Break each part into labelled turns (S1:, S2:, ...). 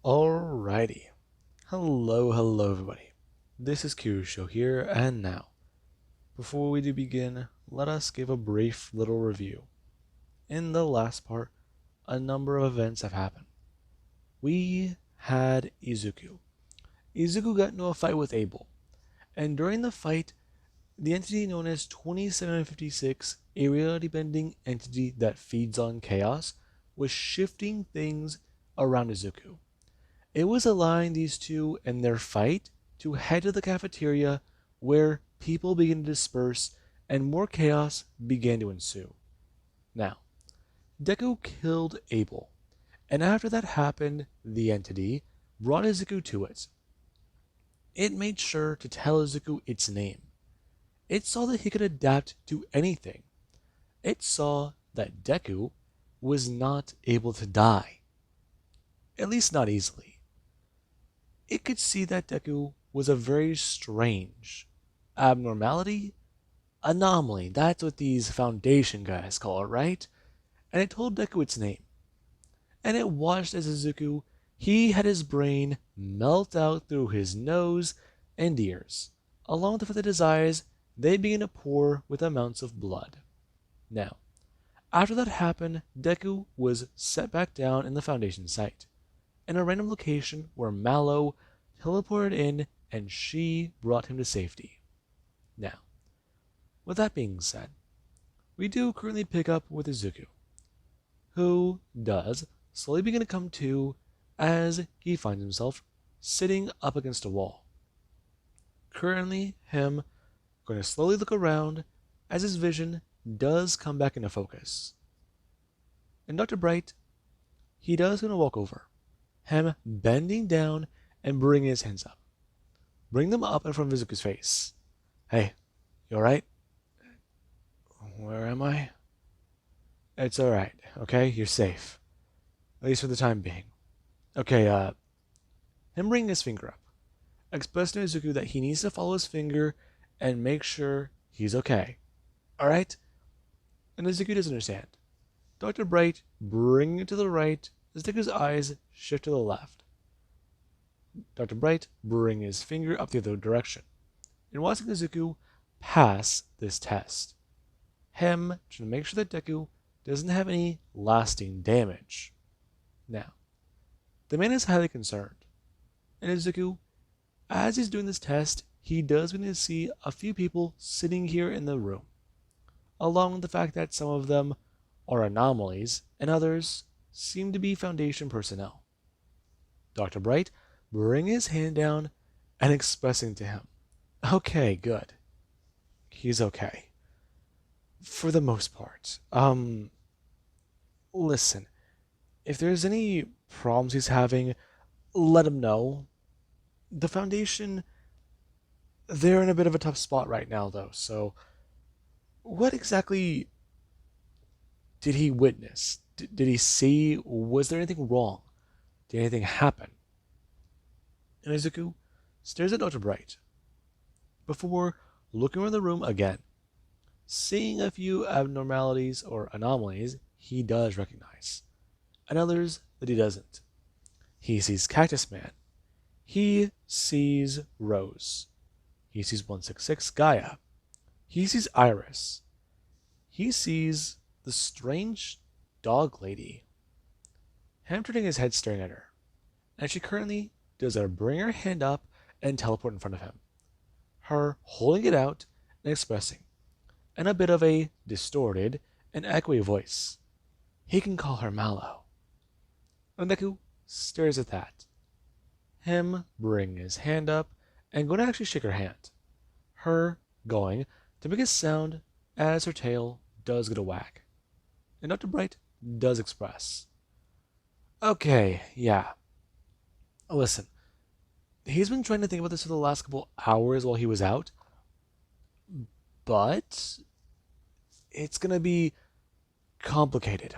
S1: Alrighty. Hello everybody. This is Kyusho here, and now, before we do begin, let us give a brief little review. In the last part, a number of events have happened. We had Izuku. Izuku got into a fight with Abel, and during the fight, the entity known as 2756, a reality-bending entity that feeds on chaos, was shifting things around Izuku. It was allowing these two and their fight to head to the cafeteria where people began to disperse and more chaos began to ensue. Now, Deku killed Abel, and after that happened, the entity brought Izuku to it. It made sure to tell Izuku its name. It saw that he could adapt to anything. It saw that Deku was not able to die, at least not easily. It could see that Deku was a very strange abnormality, anomaly. That's what these Foundation guys call it, right? And it told Deku its name. And it watched as Izuku, he had his brain melt out through his nose and ears. Along with the fact that his eyes, they began to pour with amounts of blood. Now, after that happened, Deku was set back down in the Foundation site, in a random location where Mallow teleported in and she brought him to safety. Now, with that being said, we do currently pick up with Izuku, who does slowly begin to come to as he finds himself sitting up against a wall. Currently, him going to slowly look around as his vision does come back into focus. And Dr. Bright, he does going to walk over, him bending down and bringing his hands up. Bring them up in front of Izuku's face. Hey, you alright? Where am I? It's alright, okay? You're safe. At least for the time being. Okay, him bringing his finger up, expressing to Izuku that he needs to follow his finger and make sure he's okay. Alright? And Izuku doesn't understand. Dr. Bright bringing it to the right as Deku's eyes shift to the left. Dr. Bright bringing his finger up the other direction and watching Izuku pass this test. Him trying to make sure that Deku doesn't have any lasting damage. Now, the man is highly concerned, and Izuku, as he's doing this test, he does begin to see a few people sitting here in the room, along with the fact that some of them are anomalies and others seem to be Foundation personnel. Dr. Bright bringing his hand down and expressing to him, okay, good. He's okay. For the most part. Listen, if there's any problems he's having, let him know. The Foundation, they're in a bit of a tough spot right now, though, so what exactly did he witness? Did he see? Was there anything wrong? Did anything happen? And Izuku stares at Dr. Bright before looking around the room again. Seeing a few abnormalities or anomalies he does recognize, and others that he doesn't. He sees Cactus Man. He sees Rose. He sees 166 Gaia. He sees Iris. He sees the strange dog lady. Him turning his head staring at her. And she currently does bring her hand up and teleport in front of him. Her holding it out and expressing, in a bit of a distorted and echoey voice, he can call her Mallow. And Deku stares at that. Him bringing his hand up and going to actually shake her hand. Her going to make a sound as her tail does get a whack. And Dr. Bright does express, okay, yeah. Listen, he's been trying to think about this for the last couple hours while he was out, but it's going to be complicated.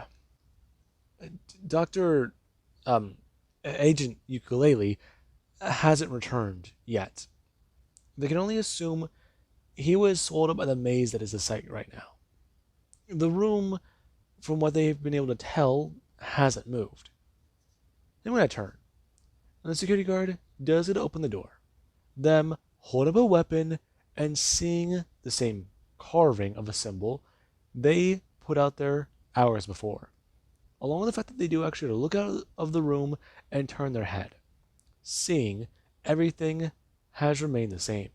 S1: Dr. Agent Ukulele hasn't returned yet. They can only assume he was swallowed up by the maze that is the site right now. The room, from what they've been able to tell, hasn't moved. Then when I turn, and the security guard does it to open the door. Them hold up a weapon and seeing the same carving of a symbol they put out there hours before, along with the fact that they do actually look out of the room and turn their head, seeing everything has remained the same.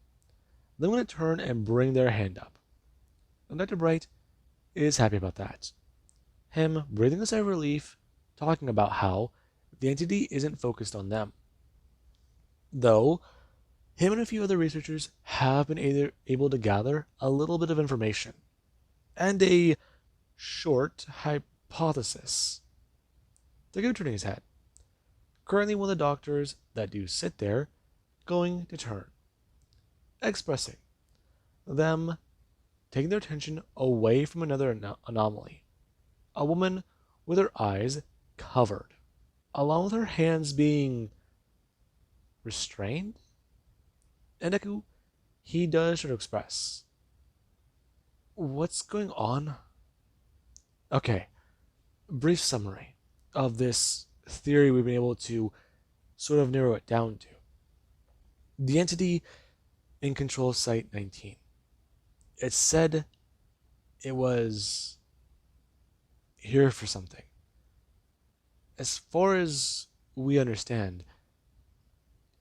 S1: They're going to turn and bring their hand up. And Dr. Bright is happy about that. Him breathing a sigh of relief, talking about how the entity isn't focused on them. Though, him and a few other researchers have been able to gather a little bit of information and a short hypothesis. Deku turning his head. Currently one of the doctors that do sit there going to turn, expressing them taking their attention away from another anomaly. A woman with her eyes covered, along with her hands being restrained. And Deku, he does try to express. What's going on? Okay, brief summary of this theory we've been able to sort of narrow it down to. The entity in control Site 19. It said it was here for something. As far as we understand,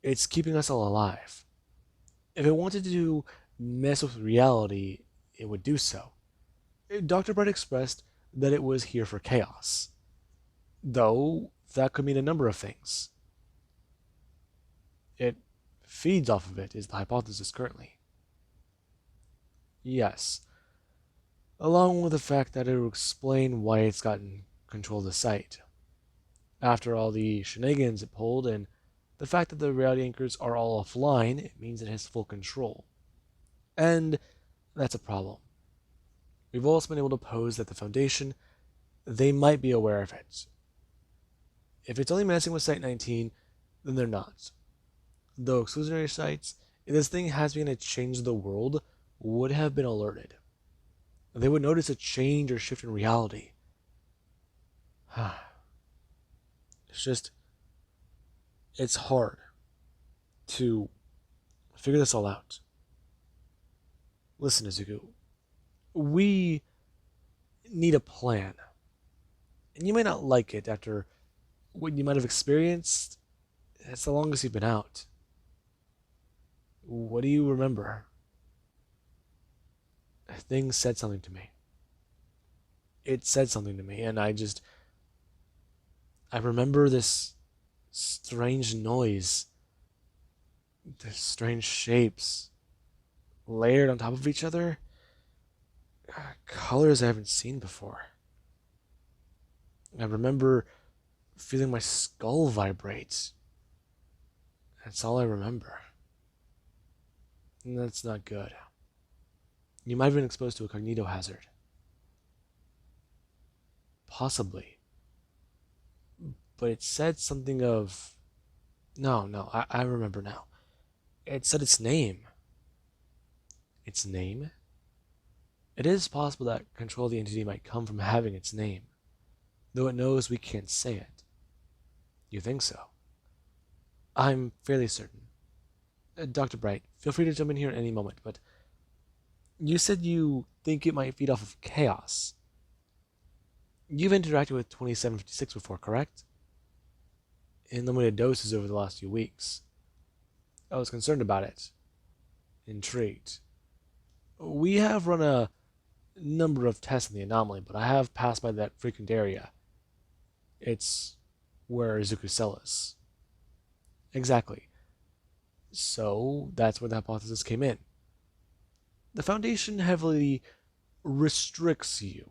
S1: it's keeping us all alive. If it wanted to mess with reality, it would do so. Dr. Bright expressed that it was here for chaos, though that could mean a number of things. It feeds off of it, is the hypothesis currently. Yes, along with the fact that it will explain why it's gotten control of the site. After all the shenanigans it pulled and the fact that the reality anchors are all offline, it means it has full control. And that's a problem. We've also been able to pose that the Foundation, they might be aware of it. If it's only messing with Site 19, then they're not. Though exclusionary sites, if this thing has been a change the world, would have been alerted. They would notice a change or shift in reality. It's hard to figure this all out. Listen, Isuku, we need a plan. And you may not like it after what you might have experienced. It's the longest you've been out. What do you remember? Things said something to me. It said something to me, and I remember this strange noise, the strange shapes, layered on top of each other, colors I haven't seen before. I remember feeling my skull vibrate. That's all I remember. And that's not good. You might have been exposed to a cognito hazard. Possibly. But it said something of... No, I remember now. It said its name. Its name? It is possible that control of the entity might come from having its name, though it knows we can't say it. You think so? I'm fairly certain. Dr. Bright, feel free to jump in here at any moment, but you said you think it might feed off of chaos. You've interacted with 2756 before, correct? In limited doses over the last few weeks. I was concerned about it. Intrigued. We have run a number of tests in the anomaly, but I have passed by that frequent area. It's where Izuku's cell is. Exactly. So that's where the hypothesis came in. The Foundation heavily restricts you.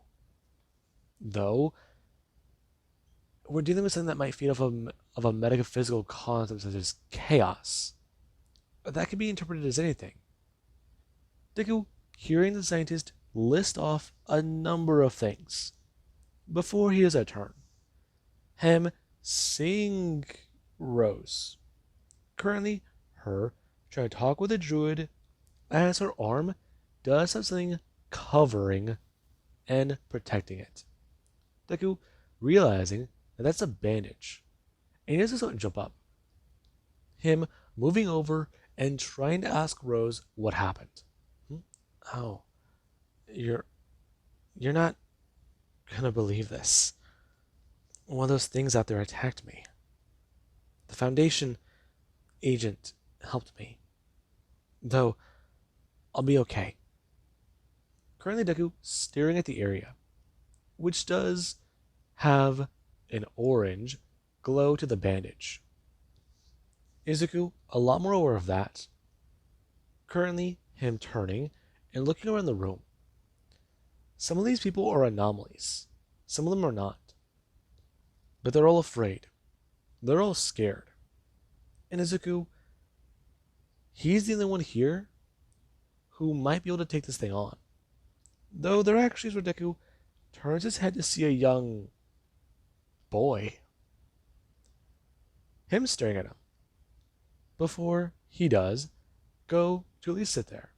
S1: Though, we're dealing with something that might feed off of a metaphysical concept such as chaos. That could be interpreted as anything. Deku, hearing the scientist list off a number of things before he does a turn. Him seeing Rose. Currently, her trying to talk with a druid as her arm does have something covering and protecting it. Deku realizing that that's a bandage. And he doesn't jump up. him moving over and trying to ask Rose what happened. Hmm? Oh, you're you're not gonna believe this. One of those things out there attacked me. The Foundation agent helped me. Though, I'll be okay. Currently, Deku staring at the area, which does have an orange glow to the bandage. Izuku, a lot more aware of that. Currently, him turning and looking around the room. Some of these people are anomalies. Some of them are not. But they're all afraid. They're all scared. And Izuku, he's the only one here who might be able to take this thing on. Though there actually is where Deku turns his head to see a young boy. Him staring at him. Before he does go to at least sit there.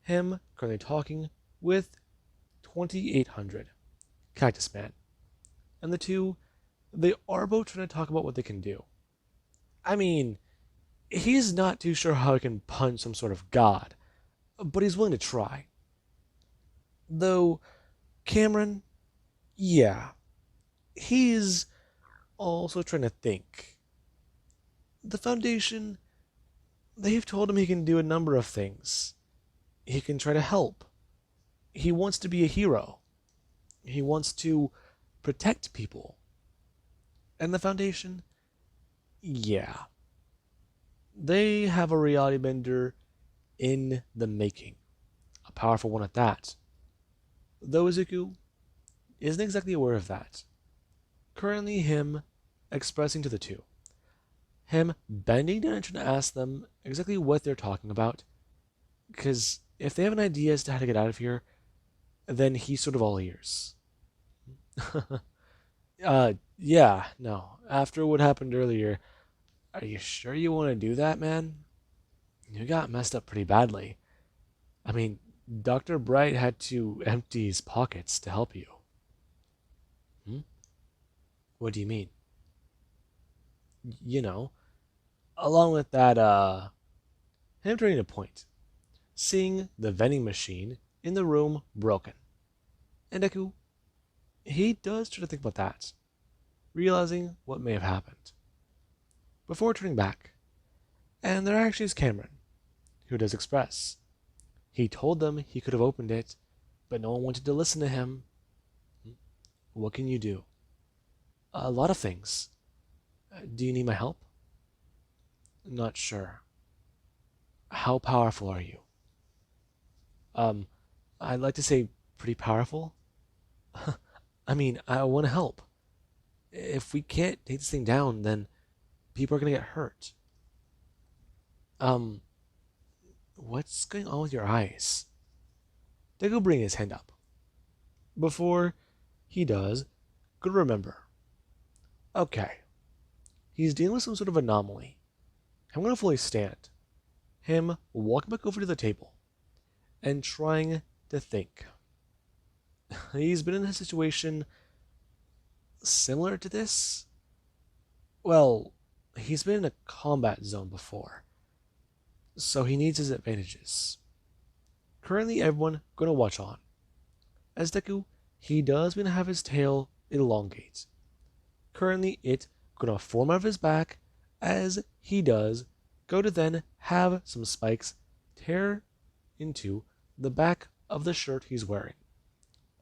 S1: Him currently talking with 2800, Cactus Man. And the two, they are both trying to talk about what they can do. I mean, he's not too sure how he can punch some sort of god, but he's willing to try. Though, Cameron, yeah, he's also trying to think. The Foundation, they've told him he can do a number of things. He can try to help. He wants to be a hero. He wants to protect people. And the Foundation, yeah, they have a reality bender in the making. A powerful one at that. Though Izuku isn't exactly aware of that. Currently him expressing to the two. Him bending down and trying to ask them exactly what they're talking about. Because if they have an idea as to how to get out of here, then he's sort of all ears. Yeah, no. After what happened earlier, are you sure you want to do that, man? You got messed up pretty badly. I mean, Dr. Bright had to empty his pockets to help you. Hmm? What do you mean? You know, along with that, him turning a point, seeing the vending machine in the room broken. And Deku, he does try to think about that, realizing what may have happened. Before turning back, and there actually is Cameron, who does express. He told them he could have opened it, but no one wanted to listen to him. What can you do? A lot of things. Do you need my help? Not sure. How powerful are you? Um, I'd like to say pretty powerful. I mean, I want to help. If we can't take this thing down, then people are going to get hurt. Um, what's going on with your eyes? Deku bring his hand up. Before he does, good remember. Okay. He's dealing with some sort of anomaly. I'm going to fully stand. Him walking back over to the table and trying to think. He's been in a situation similar to this. Well, he's been in a combat zone before, so he needs his advantages. Currently, everyone gonna watch on. As Deku, he does gonna have his tail elongate. Currently, it gonna form out of his back as he does go to then have some spikes tear into the back of the shirt he's wearing.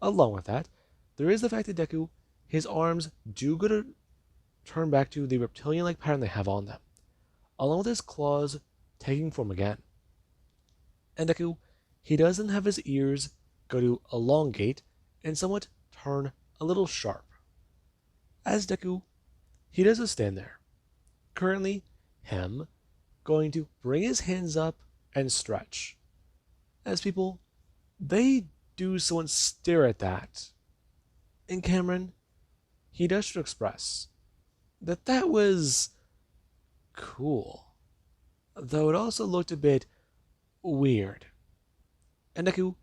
S1: Along with that, there is the fact that Deku, his arms do go to turn back to the reptilian-like pattern they have on them, along with his claws taking form again. And Deku, he doesn't have his ears go to elongate and somewhat turn a little sharp. As Deku, he does stand there. Currently, him going to bring his hands up and stretch. As people, they do someone stare at that. And Cameron, he does to express that was cool. Though it also looked a bit weird. And Deku,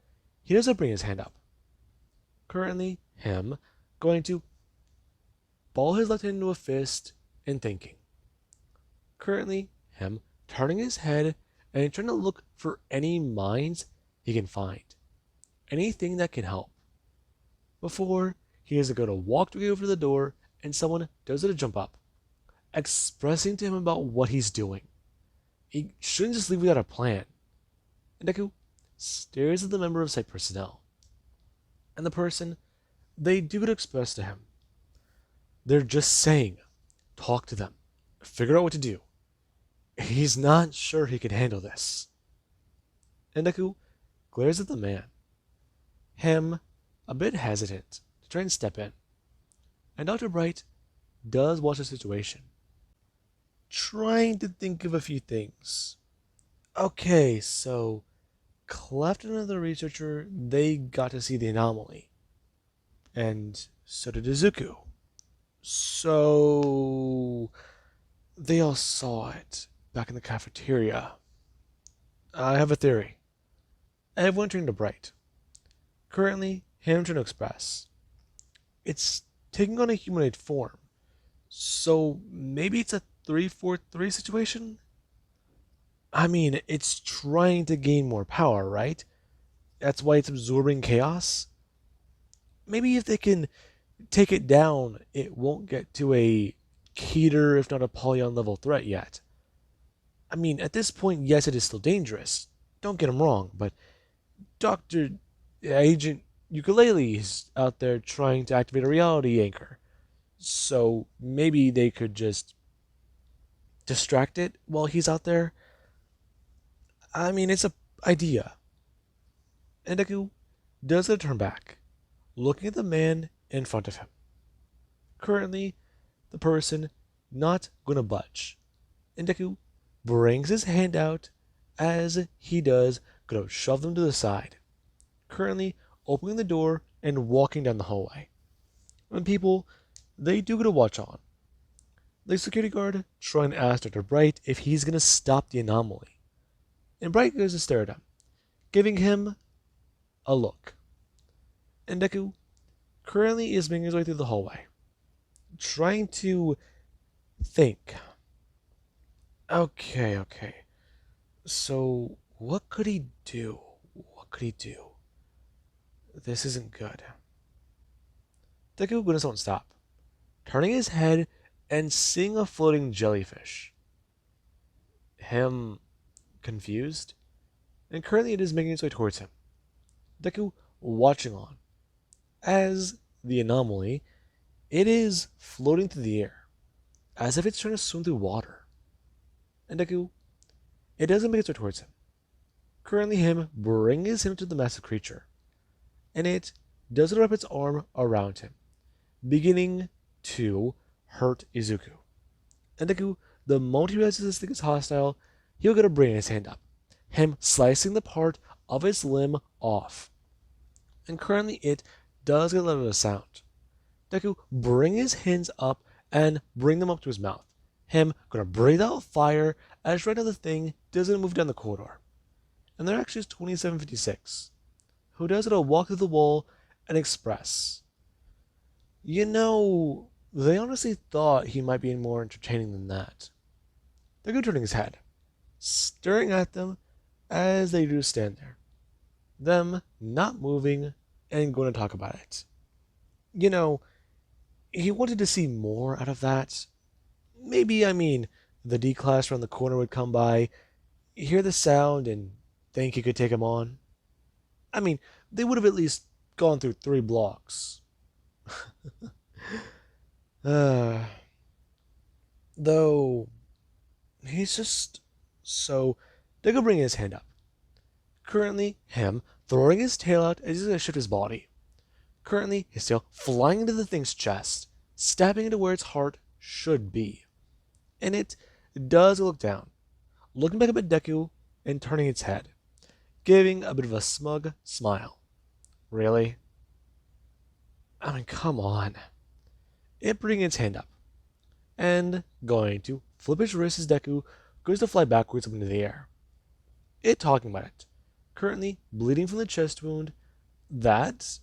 S1: he doesn't bring his hand up. Currently, him going to ball his left hand into a fist and thinking. Currently, him turning his head and trying to look for any mines he can find, anything that can help. Before he is going to walk way over to the door and someone does it to jump up, expressing to him about what he's doing. He shouldn't just leave without a plan. And Deku stares at the member of site personnel. And the person, they do express to him. They're just saying, talk to them, figure out what to do. He's not sure he can handle this. And Deku glares at the man, him a bit hesitant to try and step in. And Dr. Bright does watch the situation, trying to think of a few things. Okay, so Cleft and another researcher, they got to see the anomaly. And so did Izuku. So they all saw it back in the cafeteria. I have a theory. Everyone turned to Bright. Currently, him trying to express. It's taking on a humanoid form. So maybe it's a 3-4-3 situation? I mean, it's trying to gain more power, right? That's why it's absorbing chaos. Maybe if they can take it down, it won't get to a Keter, if not a Polyon level threat yet. I mean, at this point, yes, it is still dangerous. Don't get him wrong, but Dr. Agent Ukulele is out there trying to activate a reality anchor. So maybe they could just distract it while he's out there. I mean, it's an idea. And Deku does a turn back, looking at the man in front of him. Currently, the person not gonna budge. And Deku brings his hand out as he does, gonna shove them to the side. Currently, opening the door and walking down the hallway. And people, they do get a watch on. The security guard trying to ask Dr. Bright if he's gonna stop the anomaly. And Bright goes to stare at him, giving him a look. And Deku currently is making his way through the hallway, trying to think. Okay. So, what could he do? This isn't good. Deku won't stop, turning his head and seeing a floating jellyfish. Him confused, and currently it is making its way towards him. Deku watching on, as the anomaly, it is floating through the air, as if it's trying to swim through water. And Deku, it doesn't make its way towards him. Currently him brings him to the massive creature, and it does wrap its arm around him, beginning to hurt Izuku. And Deku, the moment he realizes this thing is hostile, he'll get a bring his hand up, him slicing the part of his limb off. And currently it does get a little bit of sound. Deku bring his hands up and bring them up to his mouth. Him gonna breathe out fire as right now the thing doesn't move down the corridor. And there actually is 2756, who does it a walk through the wall and express. You know, they honestly thought he might be more entertaining than that. Deku turning his head, staring at them as they do stand there. Them not moving and going to talk about it. You know, he wanted to see more out of that. Maybe, the D class around the corner would come by, hear the sound, and think he could take him on. They would have at least gone through 3 blocks. Though, he's just so. Deku bringing his hand up. Currently, him throwing his tail out as he's going to shift his body. Currently, his tail flying into the thing's chest, stabbing into where its heart should be. And it does look down, looking back up at Deku and turning its head, giving a bit of a smug smile. Really? Come on. It bringing its hand up, and going to flip his wrist as Deku goes to fly backwards up into the air. It talking about it, currently bleeding from the chest wound. Currently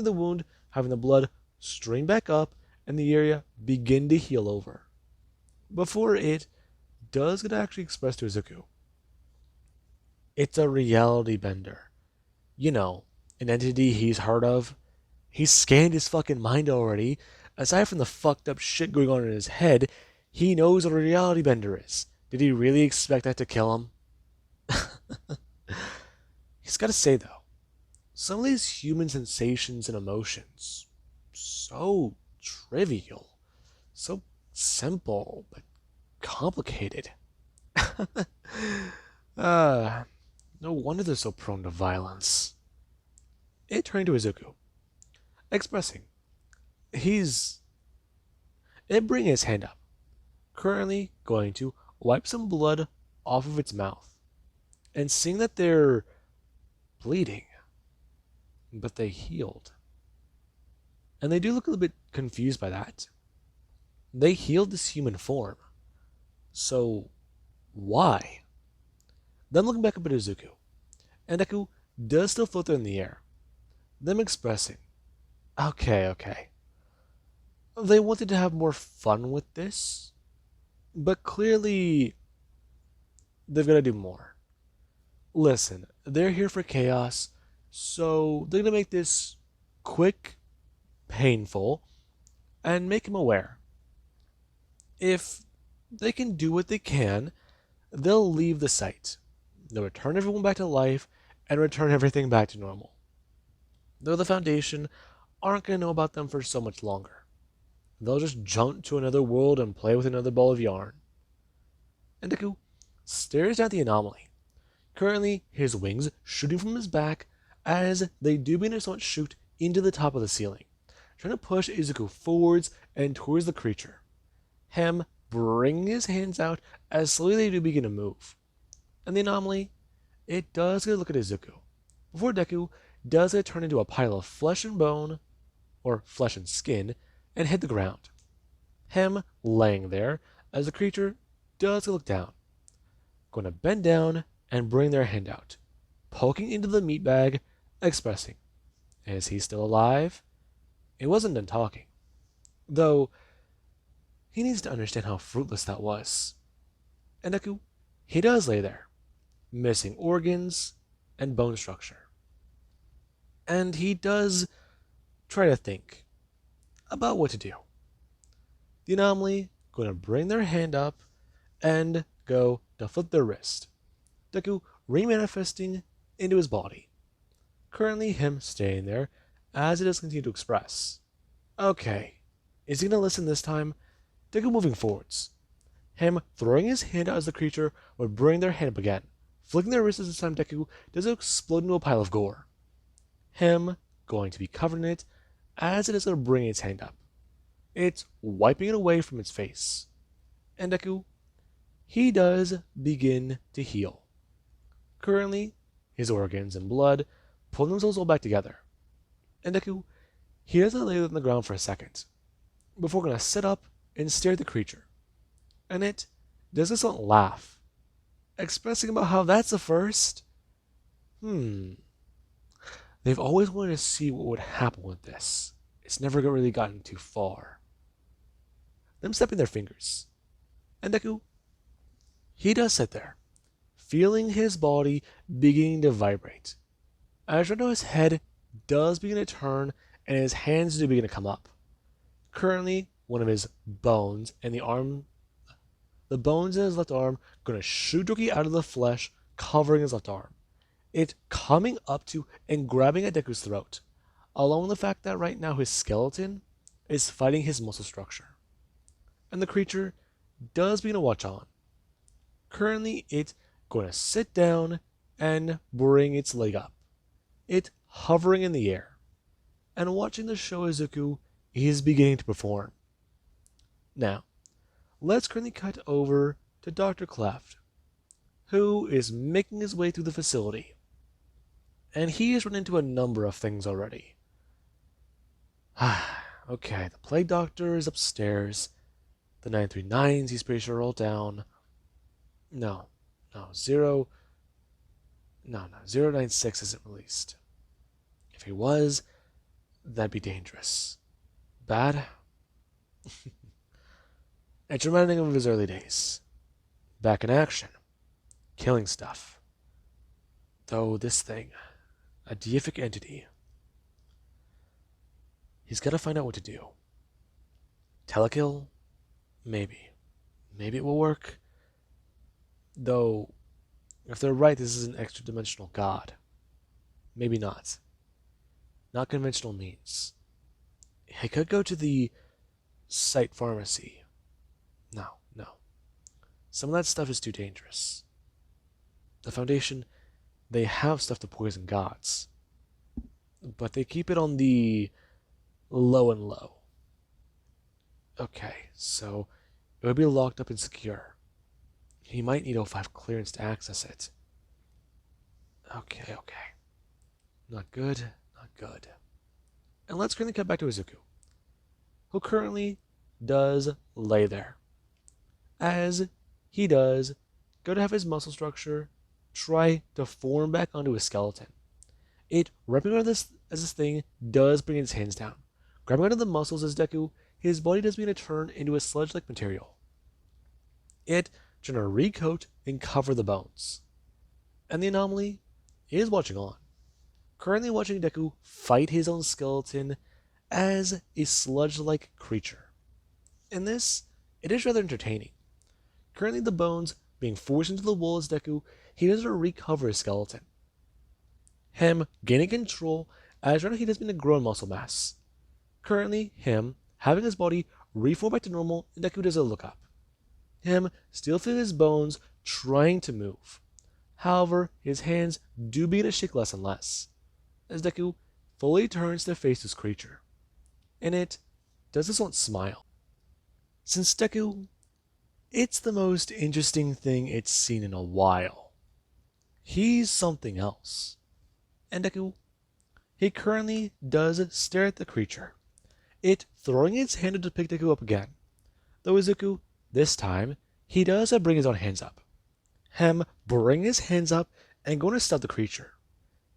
S1: the wound having the blood stream back up and the area begin to heal over. before it does get actually expressed to Izuku. It's a reality bender. You know, an entity he's heard of. He's scanned his fucking mind already. Aside from the fucked up shit going on in his head, he knows what a reality bender is. Did he really expect that to kill him? He's gotta say though, some of these human sensations and emotions, so trivial, so simple, but complicated. uh, no wonder they're so prone to violence. It turned to Izuku, expressing he's it bringing his hand up, currently going to wipe some blood off of its mouth, and seeing that they're bleeding, but they healed. And they do look a little bit confused by that. They healed this human form. So, why? Then looking back up at Izuku, and Deku does still float there in the air. Them expressing, okay. They wanted to have more fun with this, but clearly they've got to do more. Listen, they're here for chaos, so they're going to make this quick, painful, and make him aware. If they can do what they can, they'll leave the site. They'll return everyone back to life and return everything back to normal. Though the Foundation aren't going to know about them for so much longer. They'll just jump to another world and play with another ball of yarn. And Deku stares at the anomaly. Currently, his wings shooting from his back as they do begin to somewhat shoot into the top of the ceiling, trying to push Izuku forwards and towards the creature. Him bringing his hands out as slowly they do begin to move. And the anomaly, it does get a look at Izuku, before Deku does it turn into a pile of flesh and bone, or flesh and skin, and hit the ground. Him laying there as the creature does look down, going to bend down and bring their hand out, poking into the meat bag, expressing, is he still alive? It wasn't done talking, though he needs to understand how fruitless that was. And Deku, he does lay there, missing organs and bone structure. And he does try to think about what to do. The anomaly going to bring their hand up and go to flip their wrist. Deku remanifesting into his body. Currently him staying there as it does continue to express. Okay, is he going to listen this time? Deku moving forwards. Him throwing his hand out as the creature would bring their hand up again. Flicking their wrist this time, Deku does explode into a pile of gore. Him going to be covered in it as it is going to bring its hand up. It's wiping it away from its face. And Deku, he does begin to heal. Currently, his organs and blood pull themselves all back together. And Deku, he does lay on the ground for a second, before going to sit up and stare at the creature. And it does this little laugh, expressing about how that's a first. They've always wanted to see what would happen with this. It's never really gotten too far. Them snapping their fingers. And Deku, he does sit there, feeling his body beginning to vibrate. As right now his head does begin to turn and his hands do begin to come up. Currently, one of his bones and the bones in his left arm going to shoot directly out of the flesh, covering his left arm. It coming up to and grabbing at Deku's throat, along with the fact that right now his skeleton is fighting his muscle structure. And the creature does begin to watch on. Currently, it going to sit down and bring its leg up. It hovering in the air. And watching the show Izuku is beginning to perform. Now, let's currently cut over to Dr. Cleft, who is making his way through the facility. And he has run into a number of things already. Okay, the Plague Doctor is upstairs. The 939s, he's pretty sure, are all down. No, 096 isn't released. If he was, that'd be dangerous. Bad? It's reminding him of his early days. Back in action, killing stuff. Though this thing, a deific entity, he's got to find out what to do. Telekill? Maybe. Maybe it will work. Though, if they're right, this is an extra dimensional god. Maybe not. Not conventional means. He could go to the site pharmacy. No, no. Some of that stuff is too dangerous. The Foundation, they have stuff to poison gods. But they keep it on the low and low. Okay, so it would be locked up and secure. He might need O5 clearance to access it. Okay. Not good, not good. And let's quickly cut back to Isuku, who currently does lay there. As he does go to have his muscle structure try to form back onto his skeleton. It, wrapping around this as this thing does bring its hands down. Grabbing onto the muscles as Deku, his body does begin to turn into a sludge-like material. It trying to recoat and cover the bones. And the anomaly is watching on. Currently watching Deku fight his own skeleton as a sludge-like creature. In this, it is rather entertaining. Currently the bones being forced into the wall as Deku, he does to recover his skeleton. Him gaining control as right now he does begin to grow in muscle mass. Currently, him having his body reform back to normal, and Deku does a look up. Him still feeling his bones trying to move. However, his hands do begin to shake less and less, as Deku fully turns to face this creature. And it does this one smile. Since Deku, it's the most interesting thing it's seen in a while. He's something else. And Deku, he currently does stare at the creature, it throwing its hand to pick Deku up again. Though Isuku, this time, he does bring his own hands up. Him bring his hands up and going to stop the creature.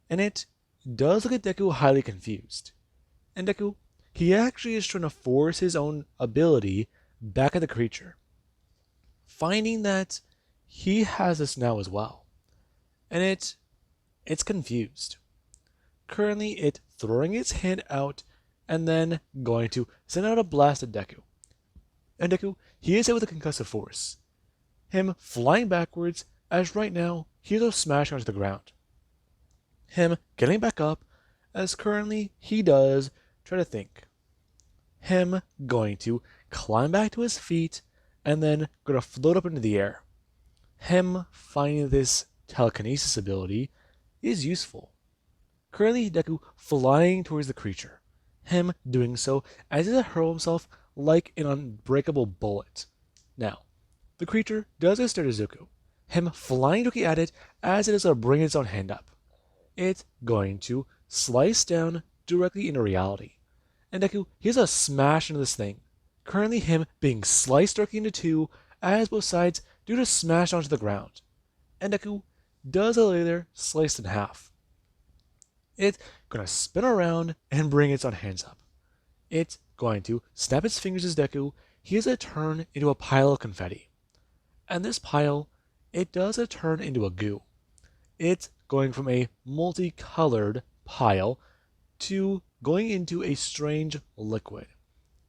S1: And it does look at Deku highly confused. And Deku, he actually is trying to force his own ability back at the creature, finding that he has this now as well. And it's confused. Currently, it throwing its hand out and then going to send out a blast at Deku. And Deku, he is hit with a concussive force. Him flying backwards as right now he is smashed onto the ground. Him getting back up as currently he does try to think. Him going to climb back to his feet and then going to float up into the air. Him finding this telekinesis ability is useful. Currently, Deku flying towards the creature. Him doing so as he hurl himself like an unbreakable bullet. Now, the creature does get stare at Isuku. Him flying directly at it as it is going to bring its own hand up. It's going to slice down directly into reality. And Deku, he's a smash into this thing. Currently him being sliced directly into two as both sides do to smash onto the ground. And Deku does lay there sliced in half. It's going to spin around and bring its own hands up. It's going to snap its fingers as Deku, he has a turn into a pile of confetti. And this pile, it does a turn into a goo. It's going from a multicolored pile to going into a strange liquid,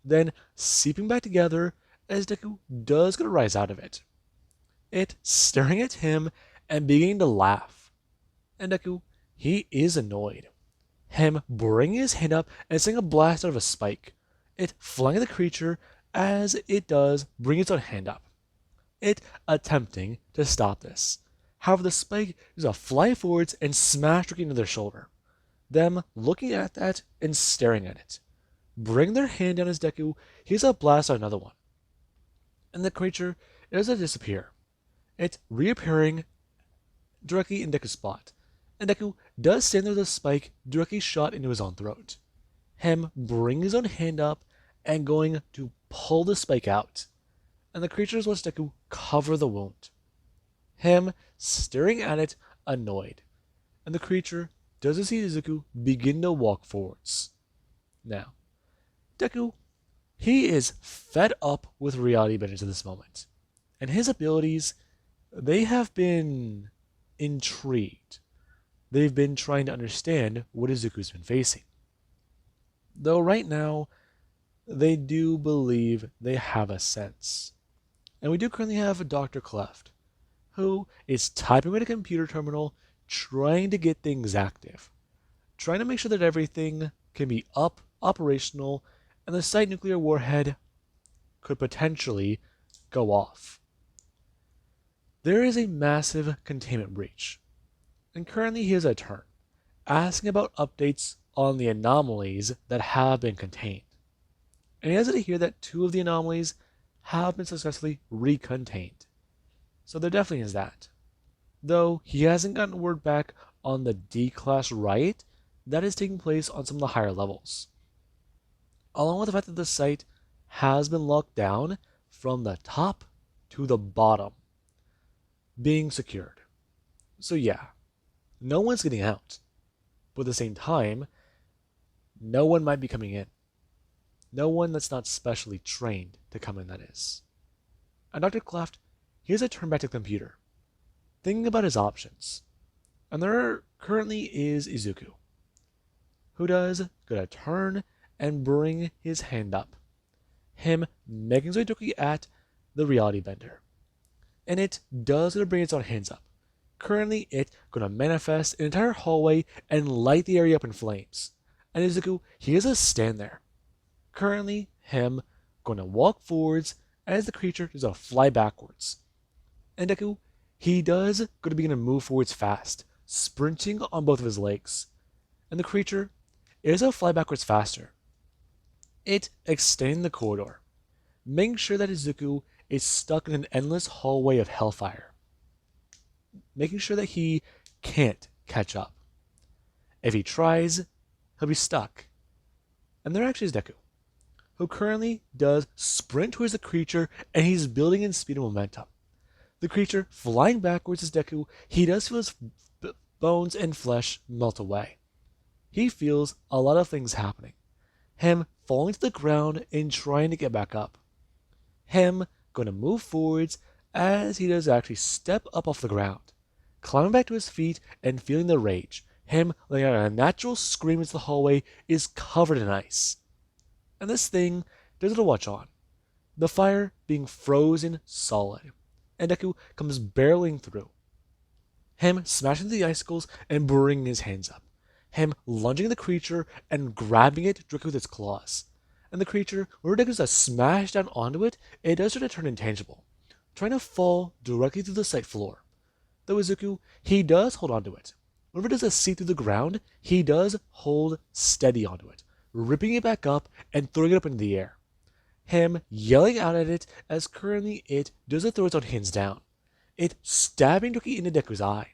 S1: then seeping back together as Deku does get to rise out of it. It staring at him and beginning to laugh. And Deku, he is annoyed. Him bringing his hand up and sending a blast out of a spike. It flying at the creature as it does bring its own hand up. It attempting to stop this. However, the spike is a fly forwards and smash into their shoulder. Them looking at that and staring at it. Bring their hand down as Deku, he's a blast on another one. And the creature does disappear. It's reappearing directly in Deku's spot. And Deku does stand there with a spike directly shot into his own throat. Him bring his own hand up and going to pull the spike out. And the creature wants Deku cover the wound. Him staring at it, annoyed. And the creature does see Isuku begin to walk forwards. Now, Deku, He is fed up with reality benders at this moment, and his abilities, they have been intrigued. They've been trying to understand what Izuku's been facing. Though right now, they do believe they have a sense. And we do currently have a Dr. Cleft, who is typing with a computer terminal, trying to get things active, trying to make sure that everything can be operational, and the site nuclear warhead could potentially go off. There is a massive containment breach, and currently he has a turn, asking about updates on the anomalies that have been contained. And he has it to hear that 2 of the anomalies have been successfully recontained. So there definitely is that. Though he hasn't gotten word back on the D-class riot that is taking place on some of the higher levels. Along with the fact that the site has been locked down from the top to the bottom, being secured. So yeah, no one's getting out. But at the same time, no one might be coming in. No one that's not specially trained to come in, that is. And Dr. Cleft, he has a turn back to the computer, thinking about his options. And there currently is Isuku, who does get a turn and bring his hand up. Him making his way directly at the reality bender. And it does gonna bring its own hands up. Currently, it's gonna manifest an entire hallway and light the area up in flames. And Isuku, he is a stand there. Currently, him going to walk forwards as the creature does a fly backwards. And Deku, he does going to begin to move forwards fast, sprinting on both of his legs. And the creature is a fly backwards faster. It extends the corridor, making sure that Izuku is stuck in an endless hallway of hellfire, making sure that he can't catch up. If he tries, he'll be stuck. And there actually is Deku, who currently does sprint towards the creature, and he's building in speed and momentum. The creature flying backwards as Deku, he does feel his bones and flesh melt away. He feels a lot of things happening. Him falling to the ground and trying to get back up. Him going to move forwards as he does actually step up off the ground, climbing back to his feet and feeling the rage. Him letting out a natural scream as the hallway is covered in ice. And this thing does it to watch on, the fire being frozen solid, and Deku comes barreling through. Him smashing the icicles and bringing his hands up. Him lunging at the creature and grabbing it directly with its claws. And the creature, whenever Deku does smash down onto it, it does start to turn intangible, trying to fall directly through the site floor. Though Isuku, he does hold onto it. Whenever it does a seep through the ground, he does hold steady onto it, ripping it back up and throwing it up into the air. Him yelling out at it as currently it does throw its own hands down. It stabbing Doki into Deku's eye.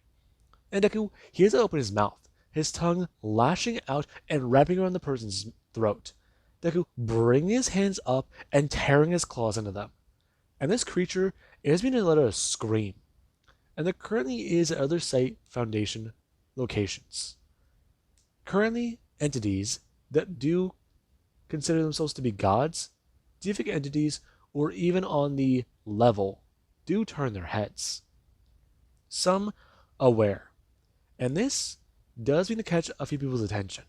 S1: And Deku, he has to open his mouth, his tongue lashing out and wrapping around the person's throat. Deku bringing his hands up and tearing his claws into them. And this creature is being let out a scream. And there currently is other site foundation locations. Currently, entities that do consider themselves to be gods, deific entities, or even on the level, do turn their heads. Some aware. And this does mean to catch a few people's attention.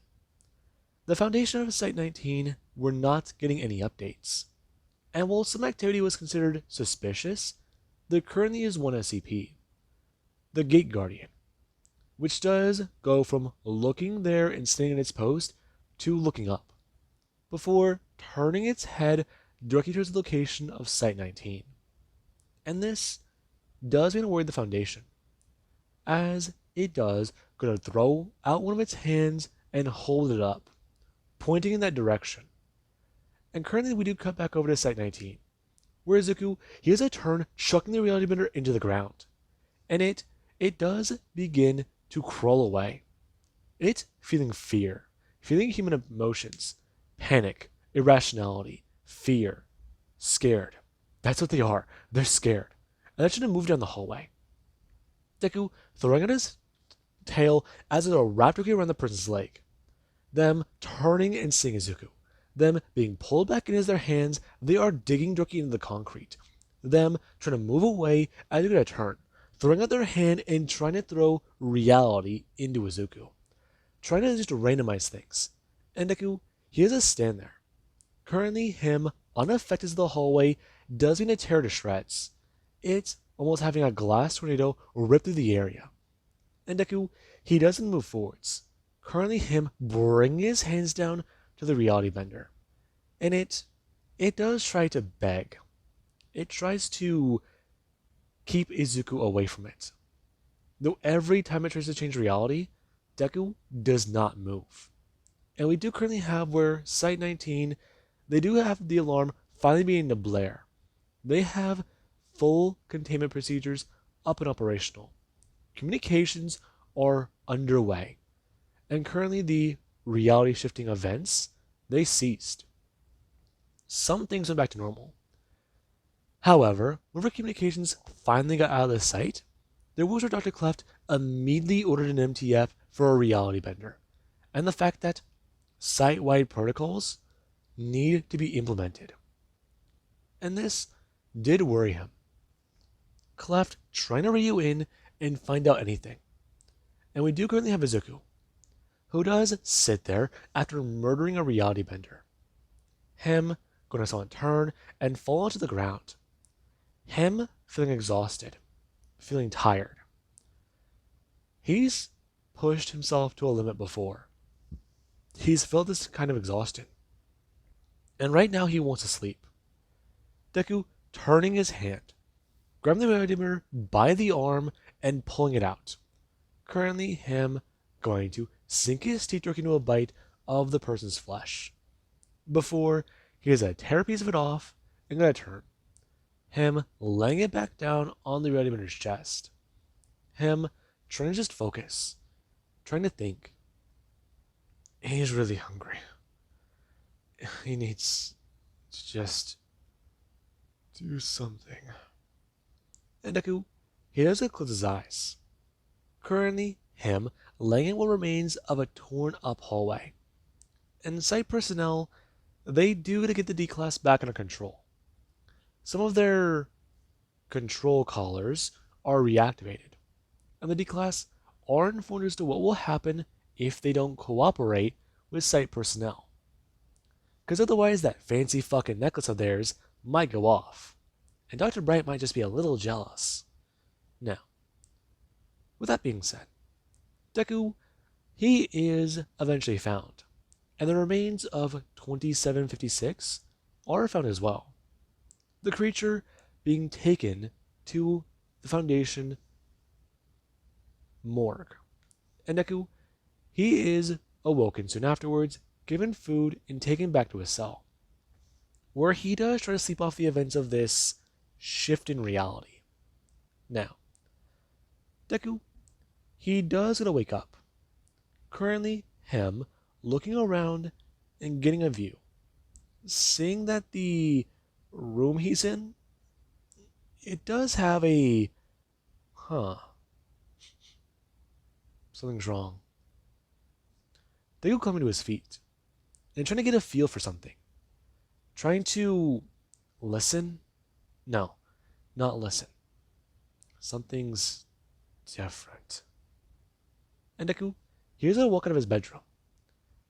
S1: The foundation of Site 19 were not getting any updates. And while some activity was considered suspicious, there currently is one SCP, the Gate Guardian, which does go from looking there and staying at its post to looking up, before turning its head directly towards the location of Site 19. And this does mean to worry the Foundation, as it does going to throw out one of its hands and hold it up, pointing in that direction. And currently we do cut back over to Site 19, where Isuku, he has a turn chucking the reality bender into the ground. And it does begin to crawl away. It feeling fear, feeling human emotions, panic, irrationality, fear, scared. That's what they are. They're scared. And that should have moved down the hallway. Deku throwing out his tail as it wrapped around the person's leg. Them turning and seeing Izuku, them being pulled back in as their hands, they are digging directly into the concrete. Them trying to move away as they get a turn, throwing out their hand and trying to throw reality into Izuku. Trying to just randomize things. And Deku, he has to stand there. Currently, him, unaffected as the hallway, does begin to tear to shreds. It's almost having a glass tornado rip through the area. And Deku, he doesn't move forwards. Currently, him bringing his hands down to the reality bender. And it does try to beg. It tries to keep Izuku away from it. Though every time it tries to change reality, Deku does not move. And we do currently have where Site 19, they do have the alarm finally beginning to blare. They have full containment procedures up and operational. Communications are underway. And currently the reality shifting events, they ceased. Some things went back to normal. However, whenever communications finally got out of the site, there was where Dr. Cleft immediately ordered an MTF for a reality bender, and the fact that site-wide protocols need to be implemented. And this did worry him. Cleft trying to reel you in and find out anything. And we do currently have Izuku, who does sit there after murdering a reality bender. Him going to someone turn and fall onto the ground. Him feeling exhausted, feeling tired. He's pushed himself to a limit before. He's felt this kind of exhaustion. And right now he wants to sleep. Deku turning his hand, grabbing the reality mirror by the arm and pulling it out. Currently him going to sink his teeth directly into a bite of the person's flesh. Before he is going to tear a piece of it off and going to turn. Him laying it back down on the reality bender's chest. Him trying to just focus. Trying to think. He's really hungry. He needs to just do something. And Deku, he doesn't close his eyes. Currently, him laying in what remains of a torn up hallway. And site personnel, they do to get the D-Class back under control. Some of their control collars are reactivated, and the D-Class are informed as to what will happen if they don't cooperate with site personnel. Because otherwise that fancy fucking necklace of theirs might go off, and Dr. Bright might just be a little jealous. Now, with that being said, Deku, he is eventually found, and the remains of 2756 are found as well. The creature being taken to the Foundation morgue. And Deku, he is awoken soon afterwards, given food, and taken back to his cell, where he does try to sleep off the events of this shift in reality. Now, Deku, he does get to wake up. Currently, him looking around and getting a view, seeing that the room he's in, it does have a something's wrong. Deku coming to his feet and trying to get a feel for something. Trying to listen? No, not listen. Something's different. And Deku, here's a walk out of his bedroom.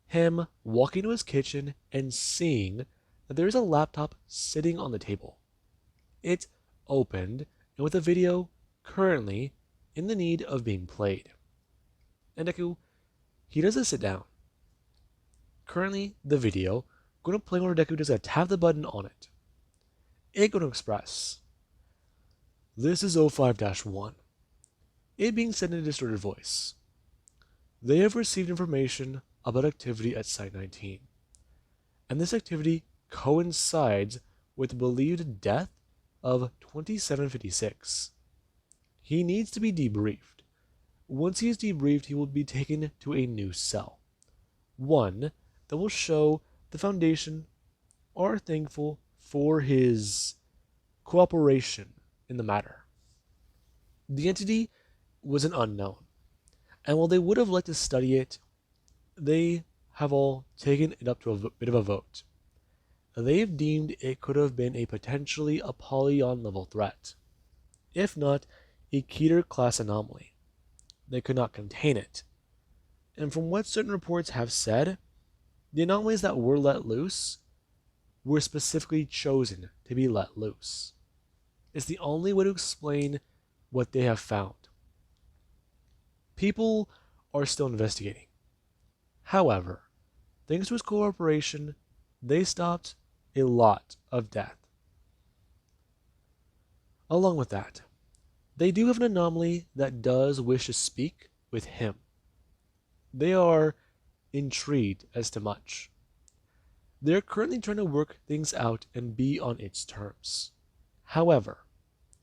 S1: Him walking to his kitchen and seeing that there is a laptop sitting on the table. It's opened and with a video currently in the need of being played. And Deku, he doesn't sit down. Currently, the video going to play when Deku does tap the button on it. It's going to express, "This is 05-1. It being said in a distorted voice. They have received information about activity at Site 19. And this activity coincides with the believed death of 2756. He needs to be debriefed. Once he is debriefed, he will be taken to a new cell. One that will show the Foundation are thankful for his cooperation in the matter. The entity was an unknown, and while they would have liked to study it, they have all taken it up to a bit of a vote. they've deemed it could have been a potentially Apollyon level threat, if not a Keter class anomaly. They could not contain it. And from what certain reports have said, the anomalies that were let loose were specifically chosen to be let loose. It's the only way to explain what they have found. People are still investigating. However, thanks to his cooperation, they stopped a lot of death. Along with that, they do have an anomaly that does wish to speak with him. They are intrigued as to much. They're currently trying to work things out and be on its terms. However,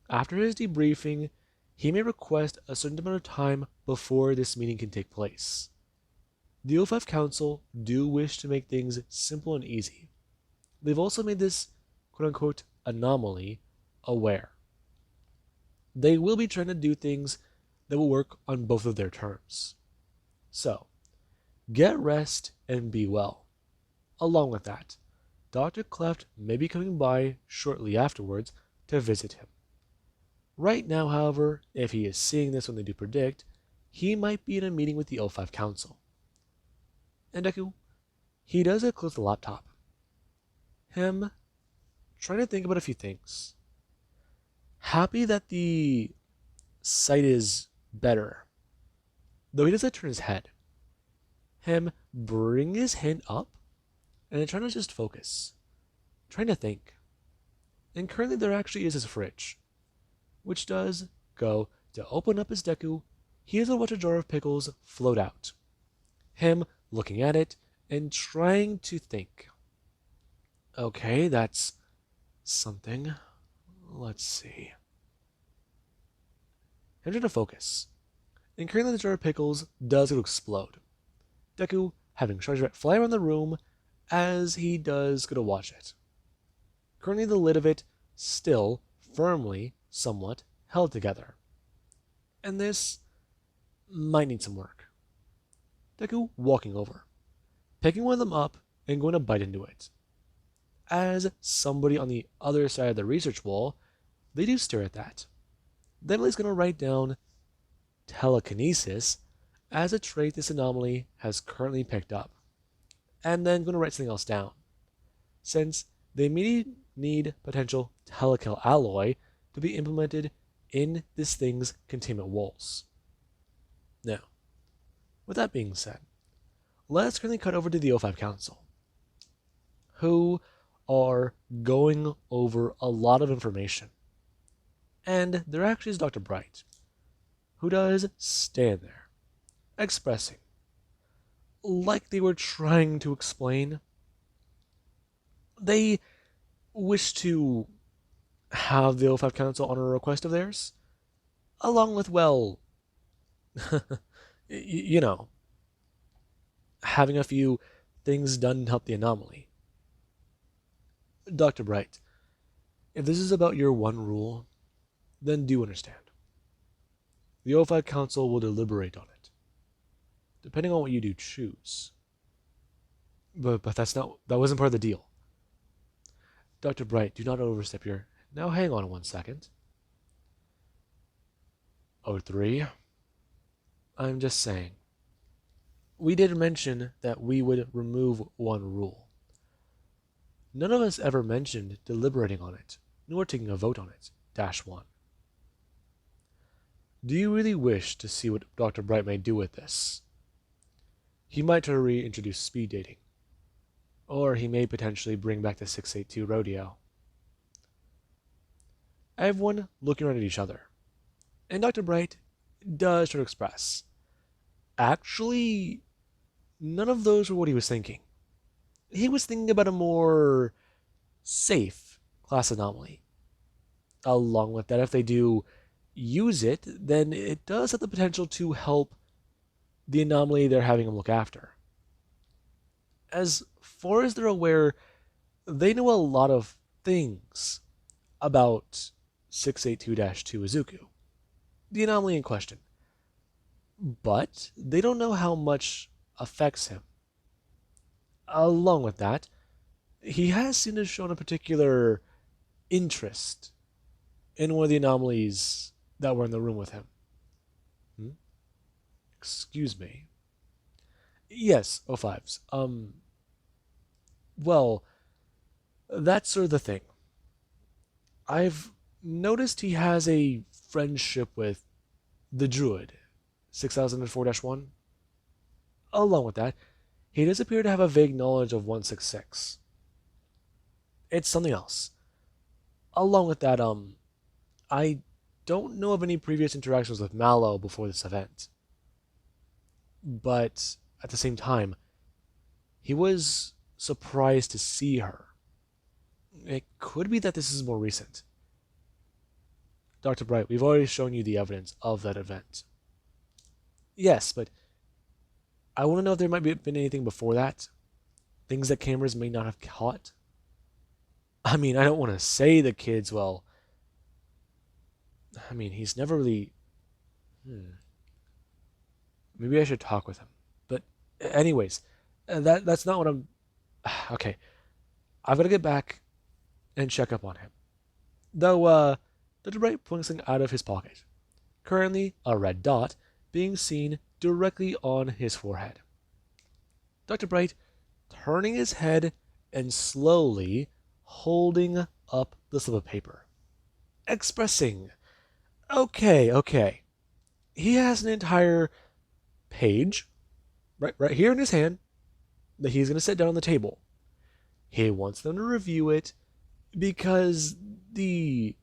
S1: after his debriefing, he may request a certain amount of time before this meeting can take place. The O5 Council do wish to make things simple and easy. They've also made this quote-unquote anomaly aware. They will be trying to do things that will work on both of their terms. So, get rest and be well. Along with that, Dr. Cleft may be coming by shortly afterwards to visit him. Right now, however, if he is seeing this when they do predict, he might be in a meeting with the O5 Council. And Deku, he does close the laptop. Him trying to think about a few things. Happy that the sight is better, though he doesn't turn his head. Him bring his hand up and trying to just focus, trying to think. And currently there actually is his fridge, which does go to open up his Deku. He has a watch a jar of pickles float out. Him looking at it and trying to think. Okay, that's something. Let's see. I'm trying to focus. And currently the jar of pickles does explode. Deku having Chargerat fly around the room as he does go to watch it. Currently the lid of it still firmly, somewhat, held together. And this might need some work. Deku walking over, picking one of them up and going to bite into it. As somebody on the other side of the research wall, they do stare at that. Then he's going to write down telekinesis as a trait this anomaly has currently picked up, and then going to write something else down, since they immediately need potential telekill alloy to be implemented in this thing's containment walls. Now, with that being said, let's currently cut over to the O5 Council, who are going over a lot of information. And there actually is Dr. Bright, who does stand there, expressing, like they were trying to explain, they wish to have the O5 Council honor a request of theirs, along with, well, you know, having a few things done to help the anomaly. Dr. Bright, if this is about your one rule, then do understand. The O5 Council will deliberate on it, depending on what you do choose. But that wasn't part of the deal. Dr. Bright, do not overstep your... Now hang on 1 second. O3, I'm just saying. We did mention that we would remove one rule. None of us ever mentioned deliberating on it, nor taking a vote on it. -1. Do you really wish to see what Dr. Bright may do with this? He might try to reintroduce speed dating. Or he may potentially bring back the 682 rodeo. Everyone looking around at each other. And Dr. Bright does try to express. Actually, none of those were what he was thinking. He was thinking about a more safe class anomaly. Along with that, if they do use it, then it does have the potential to help the anomaly they're having them look after. As far as they're aware, they know a lot of things about 682-2 Isuku, the anomaly in question. But they don't know how much affects him. Along with that, he has seemed to have shown a particular interest in one of the anomalies that were in the room with him. Hmm? Excuse me. Yes, O5s. Well, that's sort of the thing. I've noticed he has a friendship with the Druid, 6004-1. Along with that, he does appear to have a vague knowledge of 166. It's something else. Along with that, I don't know of any previous interactions with Mallow before this event. But at the same time, he was surprised to see her. It could be that this is more recent. Dr. Bright, we've already shown you the evidence of that event. Yes, but I want to know if there might have been anything before that. Things that cameras may not have caught. I mean, I don't want to say the kid's, well, I mean, he's never really. Maybe I should talk with him. But, anyways, that's not what I'm. Okay, I've got to get back and check up on him. Though, Dr. Bright pulling something out of his pocket. Currently, a red dot being seen directly on his forehead. Dr. Bright turning his head and slowly holding up the slip of paper. Expressing, okay. He has an entire page right here in his hand that he's going to set down on the table. He wants them to review it because the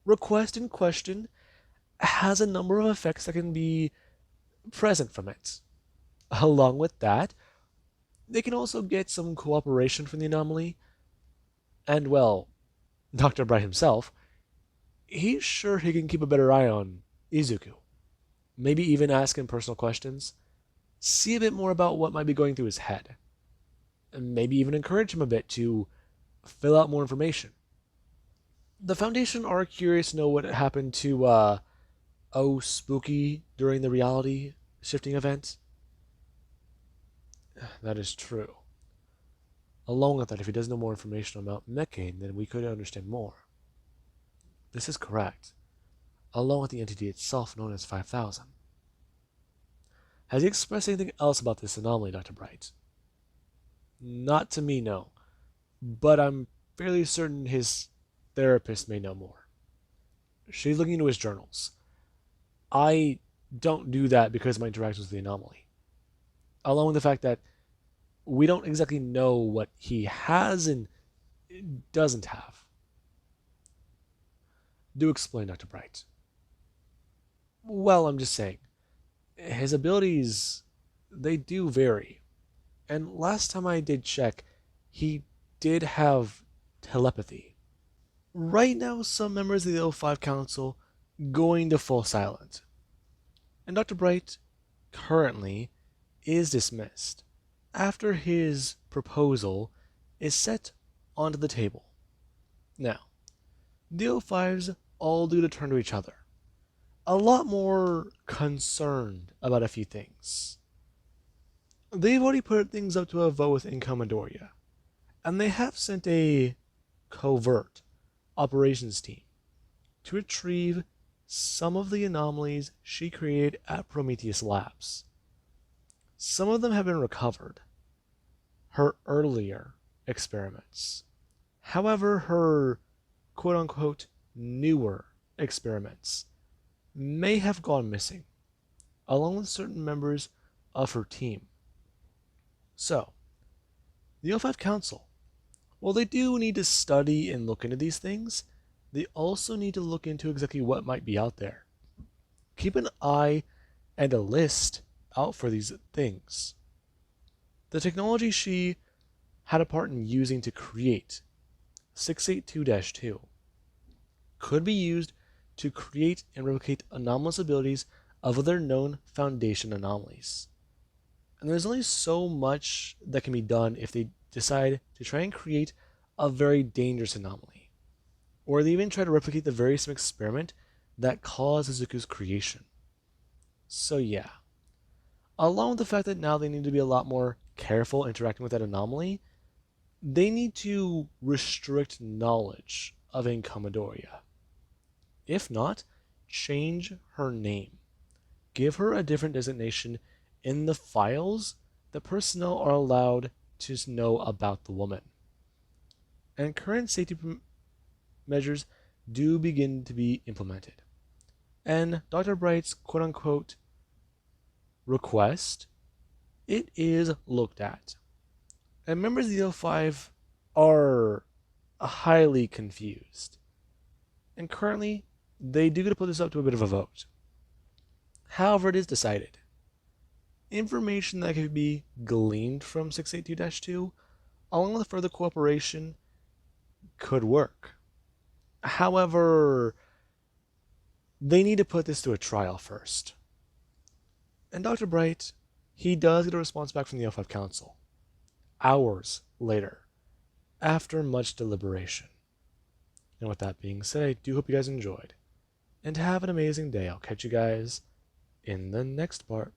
S1: request in question has a number of effects that can be present from it. Along with that, they can also get some cooperation from the anomaly. And, well, Dr. Bright himself, he's sure he can keep a better eye on Izuku. Maybe even ask him personal questions. See a bit more about what might be going through his head. And maybe even encourage him a bit to fill out more information. The Foundation are curious to know what happened to, Spooky during the reality shifting event. That is true. Along with that, if he does know more information about Mechane, then we could understand more. This is correct. Along with the entity itself known as 5000. Has he expressed anything else about this anomaly, Dr. Bright? Not to me, no. But I'm fairly certain his therapist may know more. She's looking into his journals. I don't do that because of my interactions with the anomaly. Along with the fact that we don't exactly know what he has and doesn't have. Do explain, Dr. Bright. Well, I'm just saying, his abilities, they do vary. And last time I did check, he did have telepathy. Right now, some members of the O5 Council going to full silent. And Dr. Bright currently is dismissed after his proposal is set onto the table. Now, the O5s all do to turn to each other, a lot more concerned about a few things. They've already put things up to a vote within Commandoria, and they have sent a covert operations team to retrieve some of the anomalies she created at Prometheus Labs. Some of them have been recovered, her earlier experiments. However, her quote-unquote newer experiments may have gone missing, along with certain members of her team. So, the O5 Council, while they do need to study and look into these things, they also need to look into exactly what might be out there. Keep an eye and a list out for these things. The technology she had a part in using to create 682-2 could be used to create and replicate anomalous abilities of other known Foundation anomalies. And there's only so much that can be done if they decide to try and create a very dangerous anomaly, or they even try to replicate the very same experiment that caused Izuku's creation. So yeah, along with the fact that now they need to be a lot more careful interacting with that anomaly, they need to restrict knowledge of Encomadoria. If not, change her name. Give her a different designation in the files the personnel are allowed to know about the woman. And current safety measures do begin to be implemented. And Dr. Bright's quote unquote request, it is looked at. And members of the O5 are highly confused. And currently, they do get to put this up to a bit of a vote. However, it is decided. Information that could be gleaned from 682-2, along with further cooperation, could work. However, they need to put this to a trial first. And Dr. Bright, he does get a response back from the O5 Council. Hours later, after much deliberation. And with that being said, I do hope you guys enjoyed. And have an amazing day. I'll catch you guys in the next part.